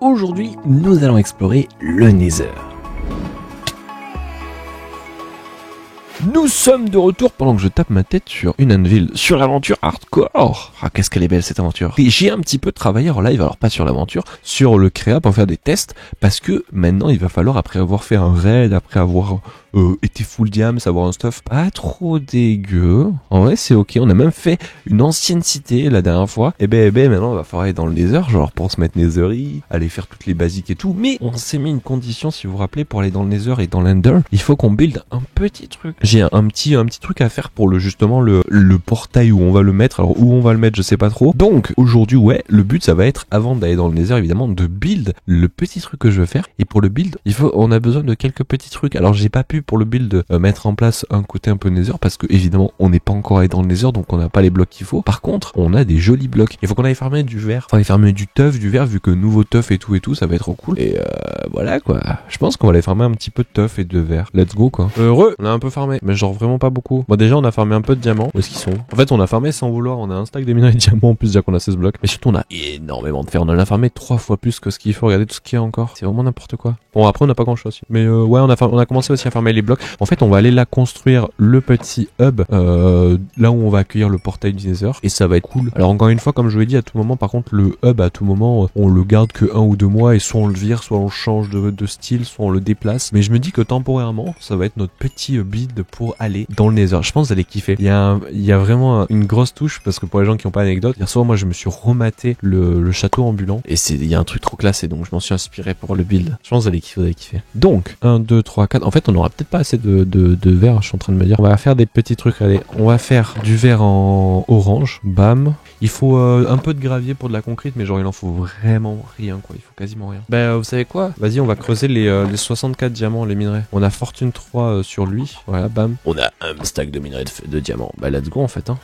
aujourd'hui, nous allons explorer le Nether. Nous sommes de retour pendant que je tape ma tête sur une anvil, sur l'aventure hardcore. Ah, qu'est-ce qu'elle est belle cette aventure. Et j'ai un petit peu travaillé en live, alors pas sur l'aventure, sur le créa pour faire des tests, parce que maintenant il va falloir, après avoir fait un raid, après avoir été full diams, avoir un stuff pas trop dégueu. En vrai c'est ok, on a même fait une ancienne cité la dernière fois. Et maintenant on va falloir aller dans le Nether, genre pour se mettre Nethery, aller faire toutes les basiques et tout. Mais on s'est mis une condition, si vous vous rappelez, pour aller dans le Nether et dans l'Ender, il faut qu'on build un petit truc. J'ai un petit truc à faire pour justement le portail où on va le mettre. Alors où on va le mettre je sais pas trop. Donc aujourd'hui ouais, le but ça va être, avant d'aller dans le Nether évidemment, de build le petit truc que je veux faire. Et pour le build, on a besoin de quelques petits trucs. Alors j'ai pas pu pour le build mettre en place un côté un peu Nether, parce que évidemment on n'est pas encore allé dans le Nether, donc on n'a pas les blocs qu'il faut. Par contre on a des jolis blocs. Il faut qu'on aille farmer du verre, enfin aller farmer du teuf, du verre, vu que nouveau teuf et tout ça va être trop cool. Et voilà quoi, je pense qu'on va aller farmer un petit peu de teuf et de verre. Let's go quoi. Heureux, on a un peu farmé, mais genre vraiment pas beaucoup. Bon déjà on a farmé un peu de diamants. Où est-ce qu'ils sont? En fait on a farmé sans vouloir, on a un stack de minerais de diamants en plus déjà qu'on a 16 blocs. Mais surtout on a énormément de fer, on en a farmé 3 fois plus que ce qu'il faut. Regardez tout ce qu'il y a encore, c'est vraiment n'importe quoi. Bon après on n'a pas grand chose. Mais ouais on a commencé aussi à farmer les blocs. En fait on va aller là construire le petit hub là où on va accueillir le portail du Nether, et ça va être cool. Alors encore une fois, comme je vous l'ai dit, à tout moment, par contre le hub à tout moment on le garde que 1 ou 2 mois, et soit on le vire, soit on change de style, soit on le déplace. Mais je me dis que temporairement ça va être notre petit build pour aller dans le Nether. Je pense que vous allez kiffer. Il y a vraiment une grosse touche, parce que pour les gens qui n'ont pas d'anecdote, hier soir moi je me suis rematé le château ambulant, et il y a un truc trop classe, et donc je m'en suis inspiré pour le build. Je pense que vous allez kiffer. Donc 1, 2, 3, 4. En fait on aura peut-être pas assez de verre, je suis en train de me dire. On va faire des petits trucs. Allez, on va faire du verre en orange. Bam. Il faut un peu de gravier pour de la concrète, mais genre il en faut vraiment rien quoi. Il faut quasiment rien. Bah vous savez quoi, vas-y on va creuser les 64 diamants, les minerais. On a fortune 3 sur lui. Voilà, bam. On a un stack de minerais de diamants. Bah let's go en fait hein.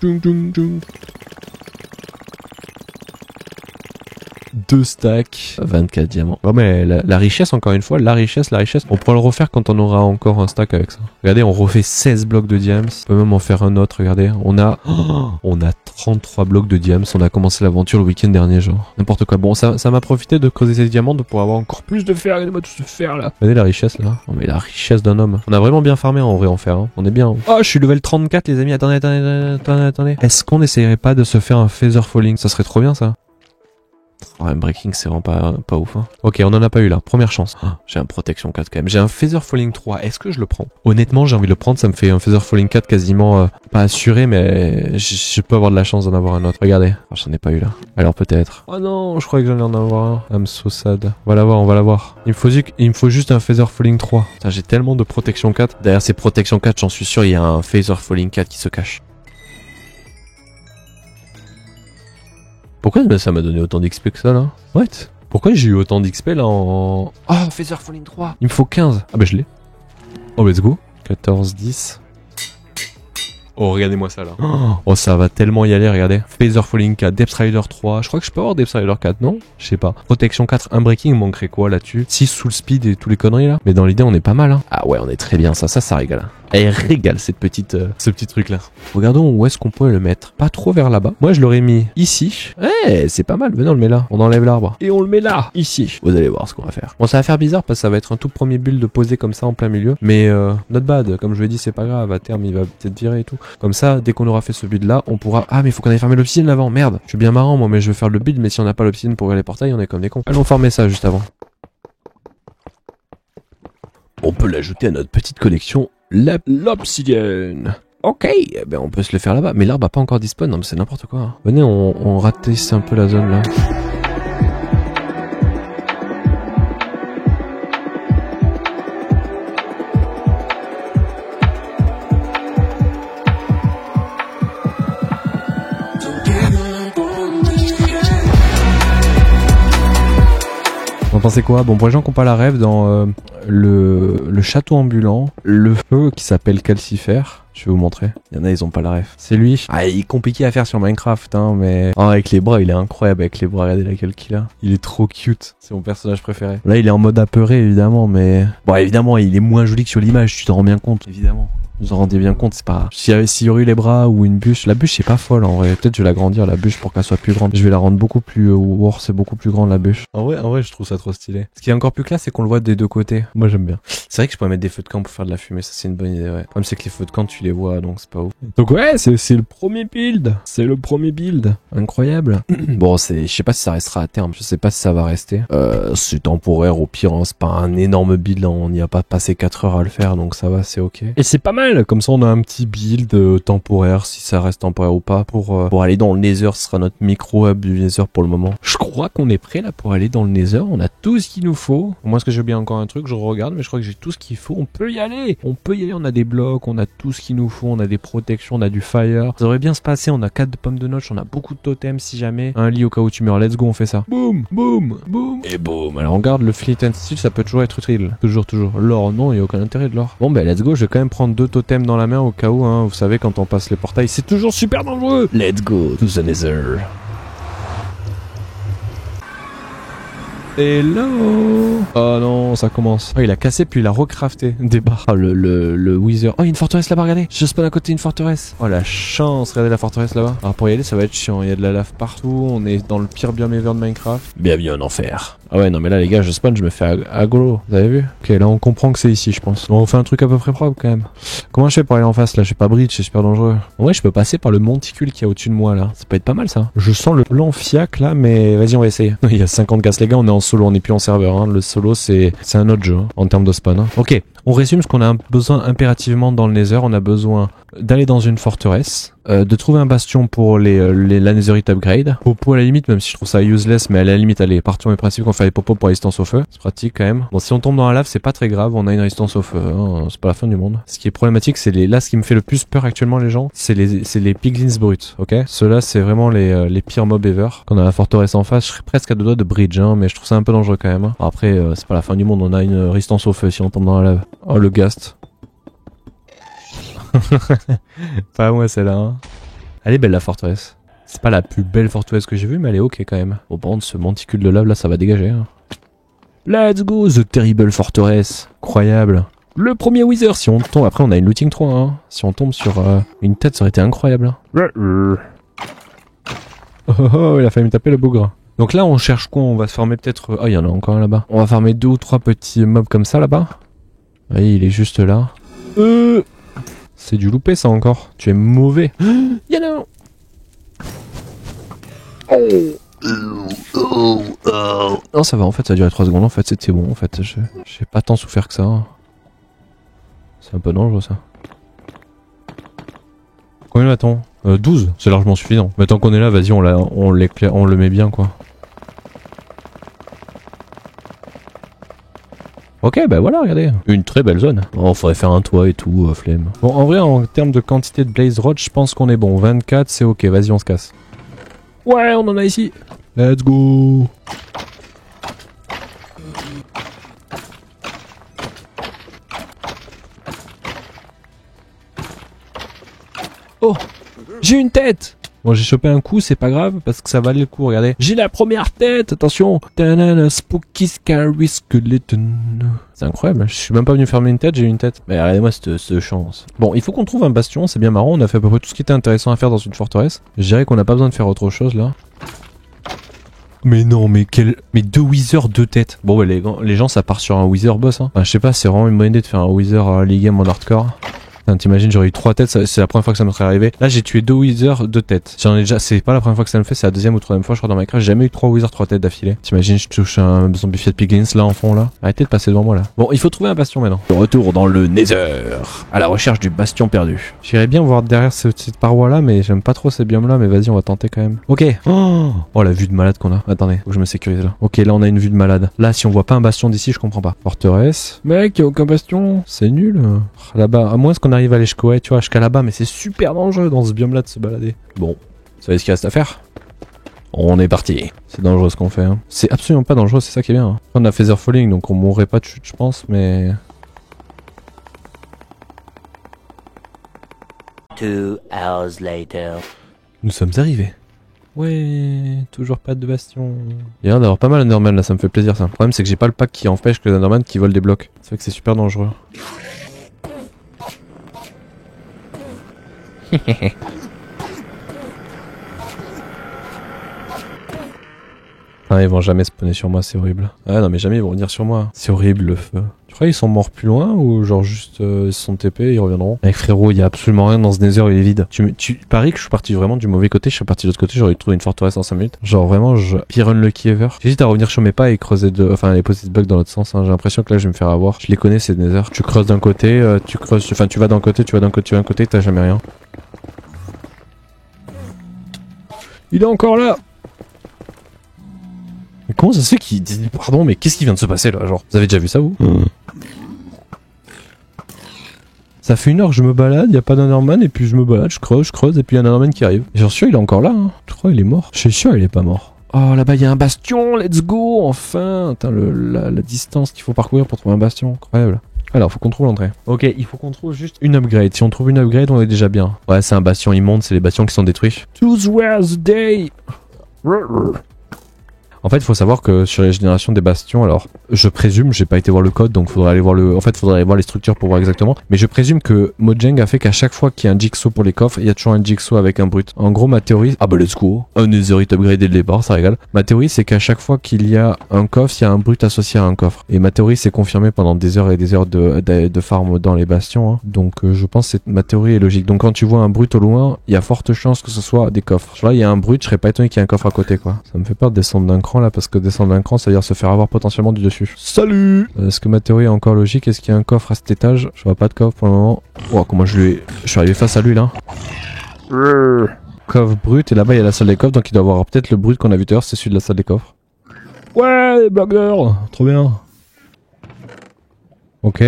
2 stacks, 24 diamants. Bon mais la richesse, encore une fois, la richesse, on pourra le refaire quand on aura encore un stack avec ça. Regardez, on refait 16 blocs de diams. On peut même en faire un autre, regardez. On a 33 blocs de diams. On a commencé l'aventure le week-end dernier, genre. N'importe quoi. Bon, ça m'a profité de creuser ces diamants pour avoir encore plus de fer. Regardez-moi tout ce fer là. Regardez la richesse là. Oh mais la richesse d'un homme. On a vraiment bien farmé en vrai en fer. Hein. On est bien. Oh, je suis level 34 les amis. Attendez. Est-ce qu'on essayerait pas de se faire un feather falling? Ça serait trop bien ça. Oh, breaking c'est vraiment pas ouf hein. Ok, on en a pas eu là, première chance. Oh, j'ai un protection 4 quand même. J'ai un feather falling 3, est-ce que je le prends? Honnêtement j'ai envie de le prendre, ça me fait un feather falling 4 quasiment pas assuré, mais je peux avoir de la chance d'en avoir un autre. Regardez, oh, j'en ai pas eu là. Alors peut-être. Oh non, je croyais que j'allais en avoir un. I'm so sad. On va l'avoir. Il me faut juste un feather falling 3. J'ai tellement de protection 4. Derrière ces protection 4 j'en suis sûr il y a un feather falling 4 qui se cache. Pourquoi ça m'a donné autant d'XP que ça là? What? Pourquoi j'ai eu autant d'XP là en... Oh, feather falling 3. Il me faut 15. Ah bah je l'ai. Oh let's go. 14, 10. Oh regardez-moi ça là. Oh ça va tellement y aller, regardez. Feather falling 4, Depth Rider 3. Je crois que je peux avoir Depth Rider 4, non? Je sais pas. Protection 4, un breaking, il manquerait quoi là-dessus? 6 sous le speed et tous les conneries là. Mais dans l'idée on est pas mal hein. Ah ouais on est très bien, ça régale. Elle régale cette petite, ce petit truc là. Regardons où est-ce qu'on pourrait le mettre. Pas trop vers là-bas. Moi je l'aurais mis ici. Ouais c'est pas mal, venez on le met là. On enlève l'arbre. Et on le met là, ici. Vous allez voir ce qu'on va faire. Bon ça va faire bizarre parce que ça va être un tout premier build posé comme ça en plein milieu. Mais not bad, comme je l'ai dit c'est pas grave, à terme il va peut-être virer et tout. Comme ça dès qu'on aura fait ce build là, on pourra... Ah mais il faut qu'on aille farmer l'obsidienne avant, merde. Je suis bien marrant moi mais je veux faire le build, mais si on n'a pas l'obsidienne pour ouvrir les portails on est comme des cons. Allons farmer ça juste avant. On peut l'ajouter à notre petite collection. L'obsidienne. Ok, eh ben on peut se le faire là-bas. Mais l'arbre a pas encore dispawn, non mais c'est n'importe quoi. Hein. Venez, on ratisse un peu la zone là. Vous en pensez quoi? Bon, pour les gens qui n'ont pas la rêve, dans le château ambulant, le feu qui s'appelle calcifère, je vais vous montrer. Il y en a, ils ont pas la ref. C'est lui. Ah, il est compliqué à faire sur Minecraft, hein, mais... Oh, avec les bras, il est incroyable avec les bras. Regardez la gueule qu'il a. Il est trop cute. C'est mon personnage préféré. Là, il est en mode apeuré, évidemment, mais... Bon, évidemment, il est moins joli que sur l'image, tu t'en rends bien compte, évidemment. Vous en rendez bien compte, c'est pas... S'il y aurait eu les bras ou une bûche, la bûche c'est pas folle en vrai. Peut-être je vais l'agrandir la bûche pour qu'elle soit plus grande. Je vais la rendre beaucoup plus... c'est beaucoup plus grand la bûche. En vrai je trouve ça trop stylé. Ce qui est encore plus classe c'est qu'on le voit des deux côtés. Moi j'aime bien. C'est vrai que je pourrais mettre des feux de camp pour faire de la fumée, ça c'est une bonne idée, ouais. Le problème c'est que les feux de camp tu les vois donc c'est pas ouf. Donc ouais, c'est le premier build. C'est le premier build. Incroyable. Bon, je sais pas si ça restera à terme. Je sais pas si ça va rester. C'est temporaire au pire, hein. C'est pas un énorme build, hein. On n'y a pas passé 4 heures à le faire donc ça va, c'est ok. Et c'est pas mal. Comme ça on a un petit build temporaire, si ça reste temporaire ou pas, pour aller dans le Nether. Ce sera notre micro hub du Nether pour le moment. Je crois qu'on est prêt là pour aller dans le Nether. On a tout ce qu'il nous faut. Moi, est-ce que j'ai oublié encore un truc? Je regarde, mais je crois que j'ai tout ce qu'il faut. On peut y aller. On peut y aller. On a des blocs, on a tout ce qu'il nous faut. On a des protections, on a du fire. Ça devrait bien se passer. On a 4 pommes de notch. On a beaucoup de totems si jamais. Un lit au cas où tu meurs. Let's go, on fait ça. Boum, boum, boum. Et boum. Alors on garde le Fleet and Steel. Ça peut toujours être utile. Toujours. L'or, non, il n'y a aucun intérêt de l'or. Bon, ben let's go. Je vais quand même prendre 2 totems dans la main au cas où, hein. Vous savez, quand on passe les portails, c'est toujours super dangereux. Let's go to the Nether. Hello. Oh non, ça commence. Oh, il a cassé puis il a recrafté des barres. Oh, le Wither. Oh, il y a une forteresse là-bas, regardez. Je spawn à côté d'une forteresse. Oh, la chance. Regardez la forteresse là-bas. Alors, pour y aller, ça va être chiant. Il y a de la lave partout. On est dans le pire biome ever de Minecraft. Bienvenue en enfer. Ah ouais, non, mais là, les gars, je spawn, je me fais aggro. Vous avez vu? Ok, là, on comprend que c'est ici, je pense. Bon, on fait un truc à peu près propre quand même. Comment je fais pour aller en face là? Je fais pas bridge, c'est super dangereux. En vrai, je peux passer par le monticule qui est au-dessus de moi là. Ça peut être pas mal ça. Je sens le plan fiac là, mais vas-y, on va essayer. Il y a 50 casses, les gars, on est en solo, on n'est plus en serveur. Hein. Le solo, c'est un autre jeu hein, en termes de spawn. Hein. Ok, on résume ce qu'on a besoin impérativement dans le Nether. On a besoin d'aller dans une forteresse, de trouver un bastion pour la Netherite upgrade. Popo à la limite, même si je trouve ça useless, mais à la limite, allez, partons du principe qu'on fait les popos pour résistance au feu. C'est pratique quand même. Bon, si on tombe dans la lave, c'est pas très grave, on a une résistance au feu, hein. C'est pas la fin du monde. Ce qui est problématique, c'est là, ce qui me fait le plus peur actuellement, les gens, c'est les piglins bruts, ok? Ceux-là, c'est vraiment les pires mobs ever. Quand on a la forteresse en face, je serais presque à 2 doigts de bridge, hein, mais je trouve ça un peu dangereux quand même. Hein. Après, c'est pas la fin du monde, on a une résistance au feu si on tombe dans la lave. Oh, le ghast. Pas moi celle-là. Hein. Elle est belle la forteresse. C'est pas la plus belle forteresse que j'ai vue, mais elle est ok quand même. Bon, par contre, ce monticule de lave là, ça va dégager. Hein. Let's go, the terrible forteresse. Incroyable. Le premier Wither, si on tombe. Après, on a une looting 3. Hein. Si on tombe sur une tête, ça aurait été incroyable. Hein. Oh, il a failli me taper le bougre. Donc là, on cherche quoi? On va se farmer peut-être. Oh, il y en a encore un là-bas. On va farmer 2 ou 3 petits mobs comme ça là-bas. Oui, il est juste là. C'est du loupé ça encore. Tu es mauvais. Y'en a un. Non ça va en fait, ça a duré 3 secondes en fait, c'était bon en fait. J'ai pas tant souffert que ça. C'est un peu dangereux ça. Combien va-t-on 12, c'est largement suffisant. Mais tant qu'on est là, vas-y on le met bien quoi. Ok, bah voilà, regardez. Une très belle zone. Oh, faudrait faire un toit et tout, flemme. Bon, en vrai, en termes de quantité de blaze rod, je pense qu'on est bon. 24, c'est ok, vas-y, on se casse. Ouais, on en a ici. Let's go. Oh, j'ai une tête. Bon, j'ai chopé un coup, c'est pas grave, parce que ça valait le coup, regardez. J'ai la première tête, attention. Spooky Scary Skeleton. C'est incroyable, je suis même pas venu fermer une tête, j'ai eu une tête. Mais regardez-moi cette chance. Bon, il faut qu'on trouve un bastion, c'est bien marrant, on a fait à peu près tout ce qui était intéressant à faire dans une forteresse. Je dirais qu'on n'a pas besoin de faire autre chose, là. Mais non, mais 2 Wither, 2 têtes. Bon, bah, les gens, ça part sur un Wither boss, hein. Enfin, je sais pas, c'est vraiment une bonne idée de faire un Wither League Game en hardcore. T'imagines, j'aurais eu 3 têtes, c'est la première fois que ça me serait arrivé. Là, j'ai tué 2 Wither, 2 têtes. J'en ai déjà, c'est pas la première fois que ça me fait, c'est la 2e ou 3e fois, je crois, dans Minecraft. J'ai jamais eu 3 Wither, 3 têtes d'affilée. T'imagines, je touche un zombifié de piglins là, en fond, là. Arrêtez de passer devant moi, là. Bon, il faut trouver un bastion maintenant. De retour dans le Nether, à la recherche du bastion perdu. J'irais bien voir derrière cette paroi là, mais j'aime pas trop ces biomes là, mais vas-y, on va tenter quand même. Ok. Oh, la vue de malade qu'on a. Attendez, faut que je me sécurise là. Ok, là, on a une vue de malade. Là, si on voit pas un bastion d'ici, je comprends pas. Forteresse. Mec, y a aucun bastion. C'est nul. Là-bas, à moins qu'on arrive à aller jusqu'à là-bas, mais c'est super dangereux dans ce biome là de se balader. Bon, vous savez ce qu'il reste à faire? On est parti. C'est dangereux ce qu'on fait. Hein. C'est absolument pas dangereux, c'est ça qui est bien. Hein. On a Feather Falling, donc on mourrait pas de chute, je pense, mais... 2 hours later. Nous sommes arrivés. Ouais, toujours pas de bastion. Il y a l'air d'avoir pas mal d'Enderman là, ça me fait plaisir ça. Le problème c'est que j'ai pas le pack qui empêche que les Enderman qui volent des blocs. C'est vrai que c'est super dangereux. Ah, ils vont jamais spawner sur moi, c'est horrible. Ah non mais jamais ils vont venir sur moi. C'est horrible le feu. Tu crois qu'ils sont morts plus loin ou genre juste ils se sont TP et ils reviendront? Mec frérot, il y a absolument rien dans ce nether, il est vide. Tu paries que je suis parti vraiment du mauvais côté, je suis parti de l'autre côté, j'aurais trouvé une forteresse en 5 minutes. Genre vraiment, pire unlucky ever. J'hésite à revenir sur mes pas et creuser enfin les poser blocs dans l'autre sens. Hein. J'ai l'impression que là je vais me faire avoir. Je les connais ces nether. Tu creuses d'un côté, tu vas d'un côté, tu vas d'un côté, tu vas d'un côté, t'as jamais rien. Il est encore là. Mais comment ça se fait qu'il dit pardon, mais qu'est-ce qui vient de se passer là, genre? Vous avez déjà vu ça vous? Ça fait 1 heure que je me balade, y a pas d'Enderman et puis je me balade, je creuse et puis y a un Enderman qui arrive. Et j'en suis sûr il est encore là, hein. Je crois il est mort. Je suis sûr il est pas mort. Oh là-bas il y a un bastion, let's go, enfin. Attends, la distance qu'il faut parcourir pour trouver un bastion, incroyable. Alors faut qu'on trouve l'entrée. Ok, il faut qu'on trouve juste une upgrade. Si on trouve une upgrade, on est déjà bien. Ouais, c'est un bastion immonde, c'est les bastions qui sont détruits. Choose where the day. En fait, il faut savoir que sur les générations des bastions, alors, je présume, j'ai pas été voir le code, donc faudrait aller voir faudrait aller voir les structures pour voir exactement. Mais je présume que Mojang a fait qu'à chaque fois qu'il y a un jigsaw pour les coffres, il y a toujours un jigsaw avec un brut. En gros, ma théorie, ah bah let's go, un netherite upgrade dès le départ, ça régale. Ma théorie, c'est qu'à chaque fois qu'il y a un coffre, il y a un brut associé à un coffre. Et ma théorie s'est confirmée pendant des heures et des heures de farm dans les bastions, hein. Donc, je pense que ma théorie est logique. Donc, quand tu vois un brut au loin, il y a forte chance que ce soit des coffres. Là, il y a un brut, je serais pas étonné qu'il y ait un coffre à côté, quoi. Ça me fait peur de descendre d'un cran là, parce que descendre d'un cran, ça veut dire se faire avoir potentiellement du dessus. Salut! Est-ce que ma théorie est encore logique? Est-ce qu'il y a un coffre à cet étage? Je vois pas de coffre pour le moment. Oh, comment je suis arrivé face à lui là. Coffre brut, et là-bas il y a la salle des coffres, donc il doit avoir peut-être le brut qu'on a vu tout à l'heure, c'est celui de la salle des coffres. Ouais, blagueur! Trop bien. Ok,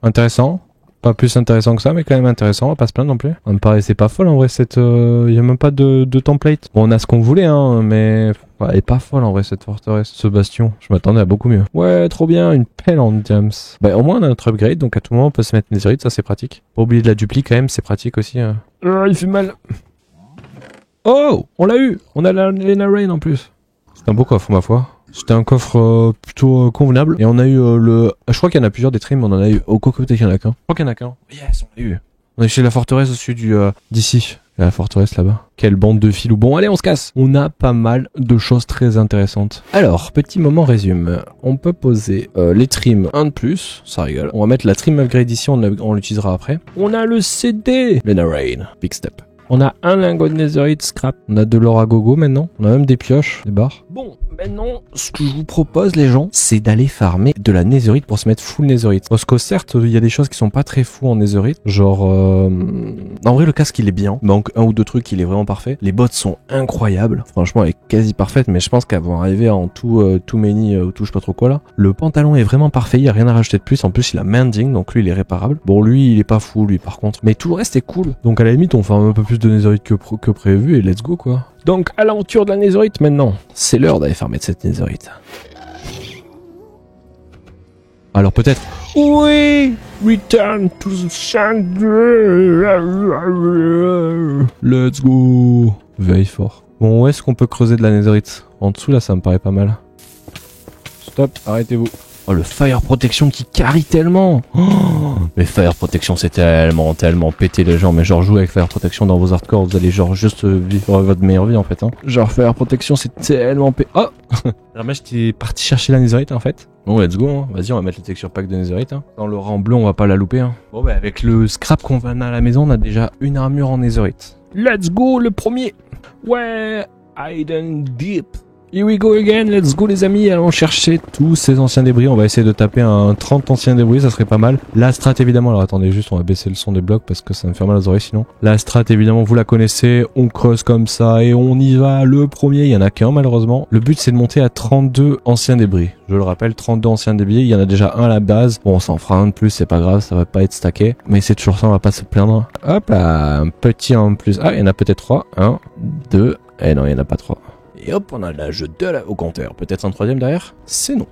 intéressant. Pas plus intéressant que ça, mais quand même intéressant, on va pas se plaindre non plus. Ça me paraissait pas folle en vrai, il y a même pas de template. Bon, on a ce qu'on voulait, hein, mais elle est pas folle en vrai cette forteresse, ce bastion. Je m'attendais à beaucoup mieux. Ouais, trop bien, une pelle en diams. Bah au moins on a notre upgrade, donc à tout moment on peut se mettre netherite, ça c'est pratique. Pas oublier de la dupli quand même, c'est pratique aussi. Il fait mal. Oh, on l'a eu. On a la Lena Rain en plus. C'est un beau coffre ma foi. C'était un coffre plutôt convenable. Et on a eu je crois qu'il y en a plusieurs des trims, mais on en a eu au coco, peut-être qu'il y en a qu'un. Je crois qu'il y en a qu'un. Yes, on l'a eu. On est chez la forteresse au-dessus d'ici. Il y a la forteresse là-bas. Quelle bande de filous. Bon, allez, on se casse. On a pas mal de choses très intéressantes. Alors, petit moment résume. On peut poser les trims 1 de plus. Ça rigole. On va mettre la trim upgrade ici, on l'utilisera après. On a le CD. Lena Rain. Big step. On a un lingot de netherite scrap. On a de l'or à gogo maintenant. On a même des pioches, des barres. Bon, maintenant, ce que je vous propose, les gens, c'est d'aller farmer de la netherite pour se mettre full netherite. Parce que certes, il y a des choses qui sont pas très fous en netherite. Genre, en vrai, le casque, il est bien. Il manque 1 ou 2 trucs, il est vraiment parfait. Les bottes sont incroyables. Franchement, elle est quasi parfaite, mais je pense qu'elles vont arriver en tout many, tout je sais pas trop quoi là. Le pantalon est vraiment parfait, il y a rien à rajouter de plus. En plus, il a mending, donc lui, il est réparable. Bon, lui, il est pas fou, lui, par contre. Mais tout le reste est cool. Donc, à la limite, on farme un peu plus de netherite que prévu et let's go quoi. Donc à l'aventure de la netherite maintenant. C'est l'heure d'aller farmer de cette netherite. Alors peut-être... Oui! Return to the sand. Let's go! Very fort. Bon, où est-ce qu'on peut creuser de la netherite? En dessous là, ça me paraît pas mal. Stop, arrêtez-vous. Oh, le fire protection qui carry tellement. Oh, mais fire protection c'est tellement pété les gens. Mais genre jouer avec fire protection dans vos hardcore, vous allez genre juste vivre votre meilleure vie en fait. Hein. Genre fire protection c'est tellement pété. Oh. Alors moi j'étais parti chercher la netherite en fait. Bon let's go, hein. Vas-y on va mettre le texture pack de netherite. Hein. Dans le rang bleu on va pas la louper. Hein. Bon bah avec le scrap qu'on va à la maison on a déjà une armure en netherite. Let's go le premier. Ouais, hidden deep. Here we go again, let's go les amis, allons chercher tous ces anciens débris, on va essayer de taper un 30 anciens débris, ça serait pas mal. La strat évidemment, alors attendez juste, on va baisser le son des blocs parce que ça me fait mal aux oreilles sinon. La strat évidemment, vous la connaissez, on creuse comme ça et on y va, le premier, il y en a qu'un malheureusement. Le but c'est de monter à 32 anciens débris, je le rappelle, 32 anciens débris, il y en a déjà un à la base. Bon on s'en fera un de plus, c'est pas grave, ça va pas être stacké, mais c'est toujours ça, on va pas se plaindre. Hop là, un petit en plus, ah il y en a peut-être 3, 1, 2, et non il y en a pas 3. Et hop, on a l'âge 2 au compteur. Peut-être un troisième derrière? C'est non.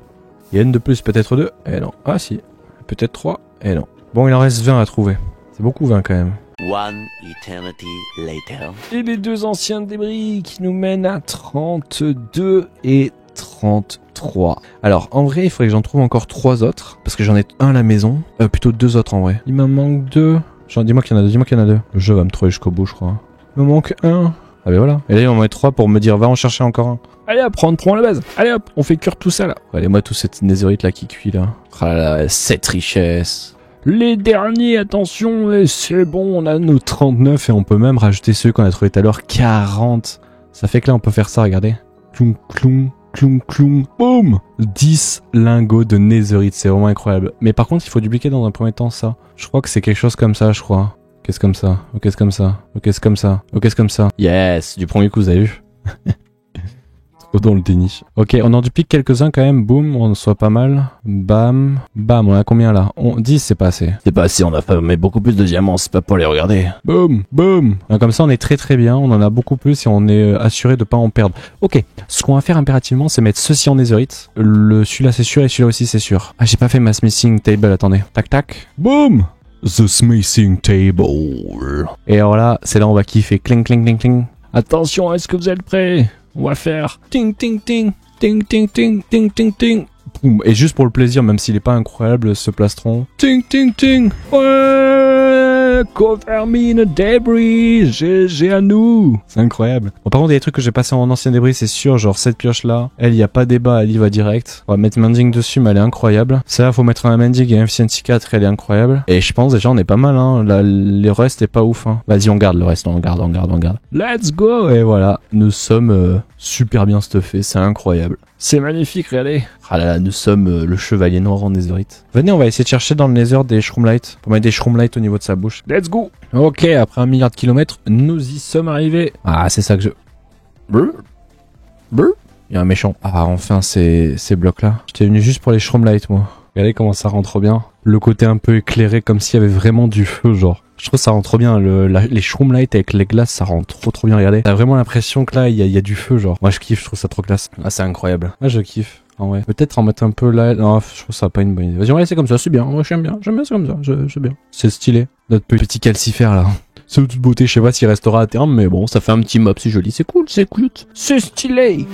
Il y a une de plus, peut-être 2? Eh non. Ah si. Peut-être 3? Eh non. Bon, il en reste 20 à trouver. C'est beaucoup 20 quand même. One eternity later. Et les 2 anciens débris qui nous mènent à 32 et 33. Alors, en vrai, il faudrait que j'en trouve encore 3 autres. Parce que j'en ai un à la maison. Plutôt 2 autres en vrai. Il m'en manque 2. Dis-moi qu'il y en a deux, dis-moi qu'il y en a deux. Le jeu va me trouver jusqu'au bout, je crois. Il me manque un. Ah ben voilà. Et là, il m'en met 3 pour me dire, va en chercher encore un. Allez hop, prends la base. Allez hop, on fait cuire tout ça là. Allez, moi, tout cette netherite là qui cuit là. Ah là là, cette richesse. Les derniers, attention, et c'est bon, on a nos 39 et on peut même rajouter ceux qu'on a trouvé tout à l'heure, 40. Ça fait que là, on peut faire ça, regardez. Cloum, cloum, cloum, cloum, boum 10 lingots de netherite, c'est vraiment incroyable. Mais par contre, il faut dupliquer dans un premier temps ça. Je crois que c'est quelque chose comme ça, je crois. Qu'est-ce comme ça? Ok, c'est comme ça. Ok, c'est comme ça. Ok, c'est comme ça. Yes, du premier coup, vous avez vu. Trop dans le déni. Ok, on en duplique quelques-uns quand même. Boum, on soit pas mal. Bam, bam. On a combien là? 10, c'est pas assez. C'est pas assez, on a fait beaucoup plus de diamants, c'est pas pour les regarder. Boum, boum. Comme ça, on est très très bien. On en a beaucoup plus et on est assuré de pas en perdre. Ok, ce qu'on va faire impérativement, c'est mettre ceci en netherite. Celui-là, c'est sûr et celui-là aussi, c'est sûr. Ah, j'ai pas fait ma smithing table, attendez. Tac, tac. Boum. The smithing table. Et alors là, c'est là on va kiffer. Cling, cling, cling, cling. Attention, est-ce que vous êtes prêts? On va faire ting, ting, ting, ting, ting, ting, ting, ting, ting. Boum. Et juste pour le plaisir, même s'il est pas incroyable, ce plastron. Ting, ting, ting. Ouais, cover me in a debris. GG à nous. C'est incroyable. Bon, par contre, il y a des trucs que j'ai passé en ancien débris, c'est sûr. Genre, cette pioche-là, elle, y a pas débat, elle y va direct. On va mettre mending dessus, mais elle est incroyable. Ça, faut mettre un mending et un efficiency 4, elle est incroyable. Et je pense déjà, on est pas mal, hein. Là, le reste est pas ouf, hein. Vas-y, on garde le reste, on garde. Let's go. Et voilà, nous sommes super bien stuffés, c'est incroyable. C'est magnifique, regardez. Ah là là, nous sommes le chevalier noir en netherite. Venez, on va essayer de chercher dans le nether des shroomlights. Pour mettre des shroomlights au niveau de sa bouche. Let's go. Ok, après 1 milliard de kilomètres, nous y sommes arrivés. Ah, c'est ça que je... Brr. Il y a un méchant. Ah, enfin, ces blocs-là. J'étais venu juste pour les shroomlights, moi. Regardez comment ça rend trop bien. Le côté un peu éclairé, comme s'il y avait vraiment du feu, genre. Je trouve que ça rend trop bien. Les shroomlights avec les glaces, ça rend trop bien. Regardez. T'as vraiment l'impression que là, il y a du feu, genre. Moi, je kiffe, je trouve ça trop classe. Ah, c'est incroyable. Moi, je kiffe. En vrai. Peut-être en mettre un peu là. Non, je trouve ça pas une bonne idée. Vas-y, on va laisser comme ça, c'est bien. Moi, j'aime bien, c'est comme ça. C'est bien. C'est stylé. Notre petit calcifère, là. C'est de toute beauté, je sais pas s'il restera à terme, mais bon, ça fait un petit mob, c'est joli, c'est cool, c'est cute. C'est stylé.